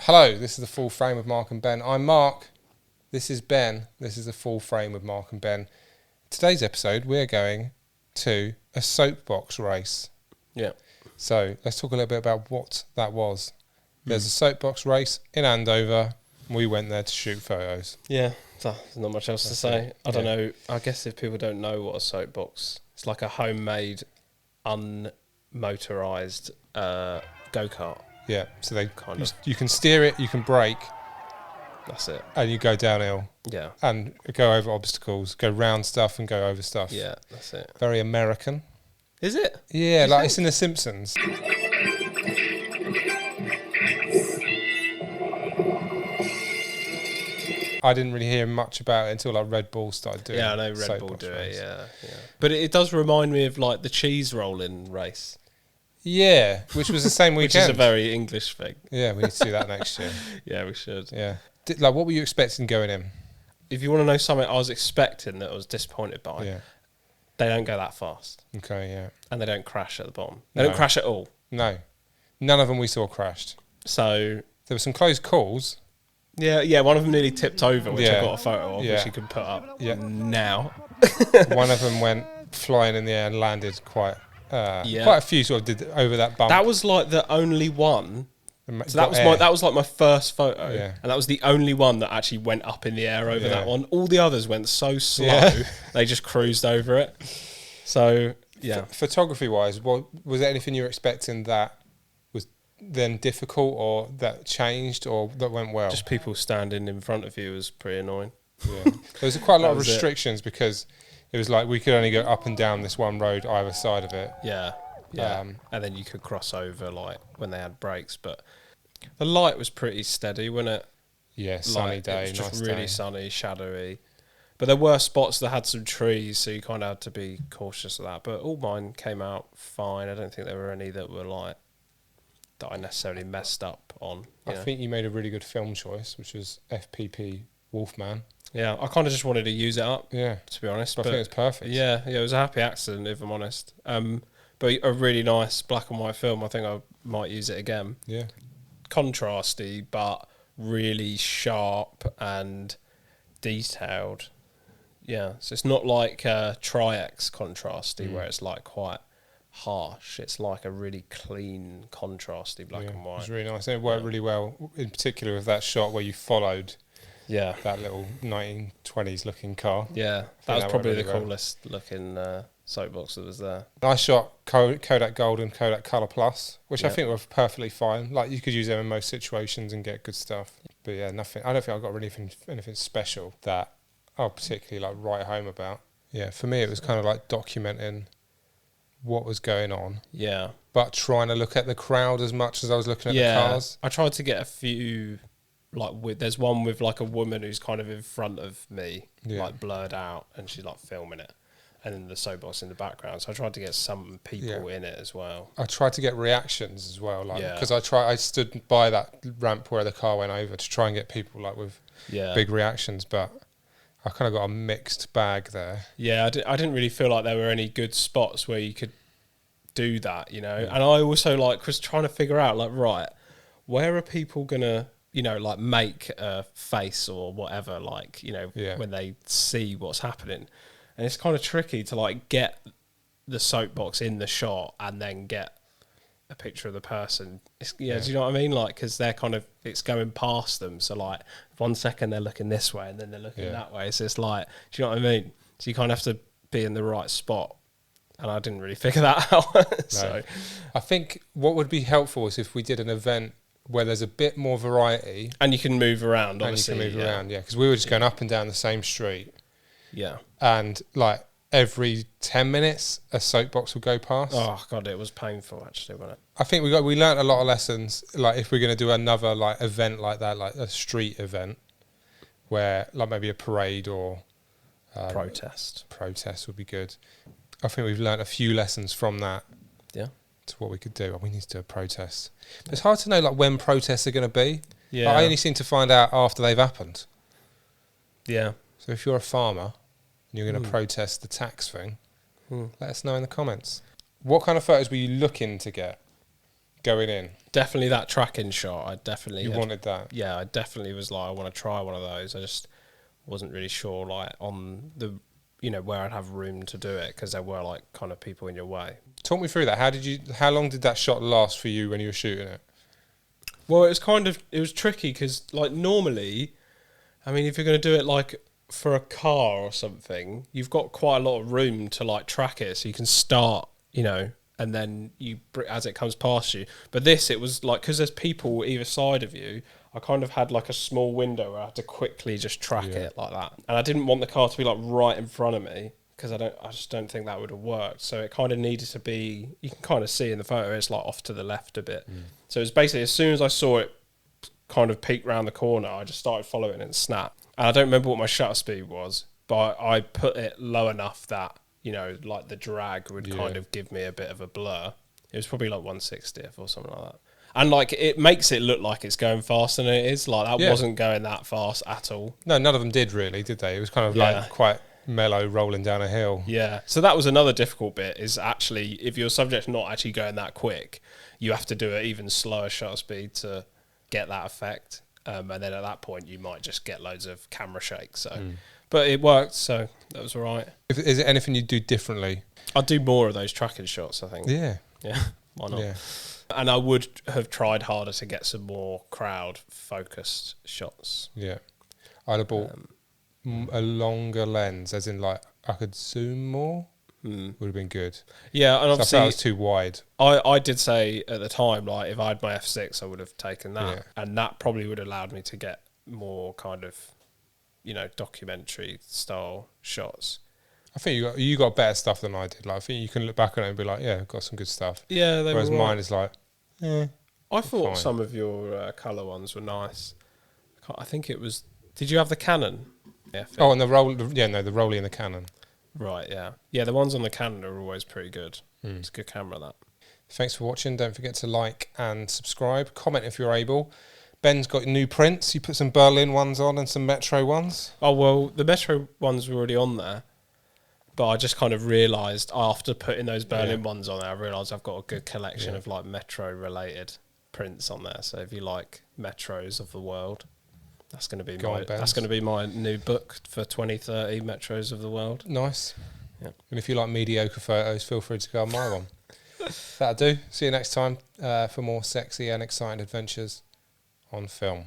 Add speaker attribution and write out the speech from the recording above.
Speaker 1: Hello, this is the Full Frame with Mark and Ben. I'm Mark. This is Ben. This is the Full Frame with Mark and Ben. Today's episode, we're going to a soapbox race.
Speaker 2: Yeah.
Speaker 1: So let's talk a little bit about what that was. There's a soapbox race in Andover. We went there to shoot photos.
Speaker 2: Yeah, there's not much else to say. I don't know. I guess if people don't know what a soapbox, it's like a homemade, unmotorised go-kart.
Speaker 1: Yeah, so you can steer it, you can brake.
Speaker 2: That's it.
Speaker 1: And you go downhill.
Speaker 2: Yeah.
Speaker 1: And go over obstacles, go round stuff and go over stuff.
Speaker 2: Yeah, that's it.
Speaker 1: Very American.
Speaker 2: Is it?
Speaker 1: Yeah, like it's in The Simpsons. I didn't really hear much about it until like Red Bull started doing it.
Speaker 2: Yeah, I know Red Bull do it, yeah. But it does remind me of like the cheese rolling race.
Speaker 1: Yeah, which was the same weekend.
Speaker 2: Which is a very English thing.
Speaker 1: Yeah, we need to do that next year.
Speaker 2: Yeah, we should.
Speaker 1: Yeah. Like, what were you expecting going in?
Speaker 2: If you want to know something I was expecting that I was disappointed by, they don't go that fast.
Speaker 1: Okay, yeah.
Speaker 2: And they don't crash at the bottom. They don't crash at all.
Speaker 1: No. None of them we saw crashed.
Speaker 2: So
Speaker 1: there were some close calls.
Speaker 2: Yeah, one of them nearly tipped over, which I got a photo of, which you can put up now.
Speaker 1: One of them went flying in the air and landed quite a few sort of did over that bump.
Speaker 2: That was like the only one. So that was like my first photo, and that was the only one that actually went up in the air over that one. All the others went so slow, they just cruised over it. So
Speaker 1: photography wise, was there anything you were expecting that was then difficult, or that changed, or that went well?
Speaker 2: Just people standing in front of you was pretty annoying.
Speaker 1: Yeah, there was quite a lot of restrictions because it was like we could only go up and down this one road either side of it.
Speaker 2: Yeah. And then you could cross over like when they had breaks, but the light was pretty steady, wasn't it?
Speaker 1: Yeah, sunny day,
Speaker 2: it was just
Speaker 1: nice
Speaker 2: really
Speaker 1: day.
Speaker 2: sunny, shadowy. But there were spots that had some trees, so you kind of had to be cautious of that. But all mine came out fine. I don't think there were any that were like that I necessarily messed up on.
Speaker 1: I think you made a really good film choice, which was FPP Wolfman.
Speaker 2: Yeah, I kind of just wanted to use it up.
Speaker 1: Yeah,
Speaker 2: to be honest,
Speaker 1: I think it's perfect.
Speaker 2: Yeah, it was a happy accident, if I'm honest. But a really nice black and white film. I think I might use it again.
Speaker 1: Yeah,
Speaker 2: contrasty, but really sharp and detailed. Yeah, so it's not like Tri-X contrasty where it's like quite harsh. It's like a really clean contrasty black and white.
Speaker 1: It was really nice. And it worked really well, in particular with that shot where you followed that little 1920s looking car.
Speaker 2: Yeah, that was probably the coolest looking soapbox that was there.
Speaker 1: I shot Kodak Gold and Kodak ColorPlus, which I think were perfectly fine. Like, you could use them in most situations and get good stuff. But yeah, nothing. I don't think I got really anything special that I'll particularly like write home about. Yeah, for me it was kind of like documenting what was going on. Yeah. But trying to look at the crowd as much as I was looking at the cars.
Speaker 2: I tried to get a few, there's one with like a woman who's kind of in front of me, like blurred out, and she's like filming it. And then the soapbox in the background. So I tried to get some people in it as well.
Speaker 1: I tried to get reactions as well, because I stood by that ramp where the car went over to try and get people like with big reactions, but I kind of got a mixed bag there.
Speaker 2: Yeah, I didn't really feel like there were any good spots where you could do that, you know. And I also was trying to figure out right, where are people gonna, like make a face or whatever, when they see what's happening. And it's kind of tricky to get the soapbox in the shot and then get a picture of the person. Do you know what I mean? Because they're it's going past them. So 1 second they're looking this way and then they're looking that way. So it's do you know what I mean? So you kind of have to be in the right spot. And I didn't really figure that out. So
Speaker 1: I think what would be helpful is if we did an event where there's a bit more variety.
Speaker 2: And you can move around, obviously.
Speaker 1: And you can move around, because we were just going up and down the same street.
Speaker 2: Yeah.
Speaker 1: And every 10 minutes a soapbox would go past.
Speaker 2: Oh god, it was painful actually, wasn't it?
Speaker 1: I think we learnt a lot of lessons. If we're going to do another event like that, like a street event, where maybe a parade or
Speaker 2: protest
Speaker 1: would be good. I think we've learnt a few lessons from that.
Speaker 2: Yeah.
Speaker 1: To what we could do. We need to do a protest. But it's hard to know when protests are going to be.
Speaker 2: Yeah.
Speaker 1: I only seem to find out after they've happened.
Speaker 2: Yeah.
Speaker 1: So if you're a farmer and you're going to protest the tax thing, let us know in the comments. What kind of photos were you looking to get? going in?
Speaker 2: Definitely that tracking shot.
Speaker 1: You wanted that?
Speaker 2: Yeah, I definitely was like, I want to try one of those. I just wasn't really sure, like, on the, where I'd have room to do it, because there were, like, kind of people in your way.
Speaker 1: Talk me through that. How long did that shot last for you when you were shooting it?
Speaker 2: Well, it was tricky, because, like, normally, I mean, if you're going to do it, like, for a car or something, you've got quite a lot of room to, like, track it, so you can start, and then as it comes past you. But this, it was like, because there's people either side of you, I kind of had like a small window where I had to quickly just track it like that. And I didn't want the car to be like right in front of me, because I just don't think that would have worked. So it kind of needed to be, you can kind of see in the photo, it's like off to the left a bit. So it was basically, as soon as I saw it kind of peek round the corner, I just started following it and snap. And I don't remember what my shutter speed was, but I put it low enough that, like the drag would kind of give me a bit of a blur. It was probably like 1/60th or something like that. And like, it makes it look like it's going faster than it is. Like, that wasn't going that fast at all.
Speaker 1: No, none of them did really, did they? It was kind of like quite mellow rolling down a hill.
Speaker 2: Yeah. So that was another difficult bit, is actually, if your subject's not actually going that quick, you have to do an even slower shutter speed to get that effect. And then at that point, you might just get loads of camera shake. So, but it worked, so that was all right.
Speaker 1: Is it anything you'd do differently?
Speaker 2: I'd do more of those tracking shots, I think.
Speaker 1: Yeah.
Speaker 2: Yeah, why not?
Speaker 1: Yeah.
Speaker 2: And I would have tried harder to get some more crowd-focused shots.
Speaker 1: Yeah. I'd have bought a longer lens, as in, like, I could zoom more. Would have been good.
Speaker 2: Yeah, and obviously...
Speaker 1: that was too wide.
Speaker 2: I did say at the time, like, if I had my f6, I would have taken that.
Speaker 1: Yeah.
Speaker 2: And that probably would have allowed me to get more kind of, documentary-style shots.
Speaker 1: I think you got better stuff than I did. Like, I think you can look back on it and be like, yeah, I've got some good stuff.
Speaker 2: Yeah, they
Speaker 1: whereas
Speaker 2: were
Speaker 1: mine is like,
Speaker 2: I thought
Speaker 1: fine.
Speaker 2: some of your colour ones were nice. I think it was... Did you have the Canon? Yeah.
Speaker 1: Oh, and the Rollie and the Canon.
Speaker 2: Right, yeah. Yeah, the ones on the Canon are always pretty good. It's a good camera, that.
Speaker 1: Thanks for watching. Don't forget to like and subscribe. Comment if you're able. Ben's got new prints. You put some Berlin ones on and some Metro ones.
Speaker 2: Oh, well, the Metro ones were already on there. But I just kind of realised, after putting those Berlin ones on there, I realised I've got a good collection of, like, Metro-related prints on there. So if you like Metros of the world, that's going to be my new book for 2030, Metros of the World.
Speaker 1: Nice.
Speaker 2: Yeah.
Speaker 1: And if you like mediocre photos, feel free to go on my one. That'll do. See you next time for more sexy and exciting adventures on film.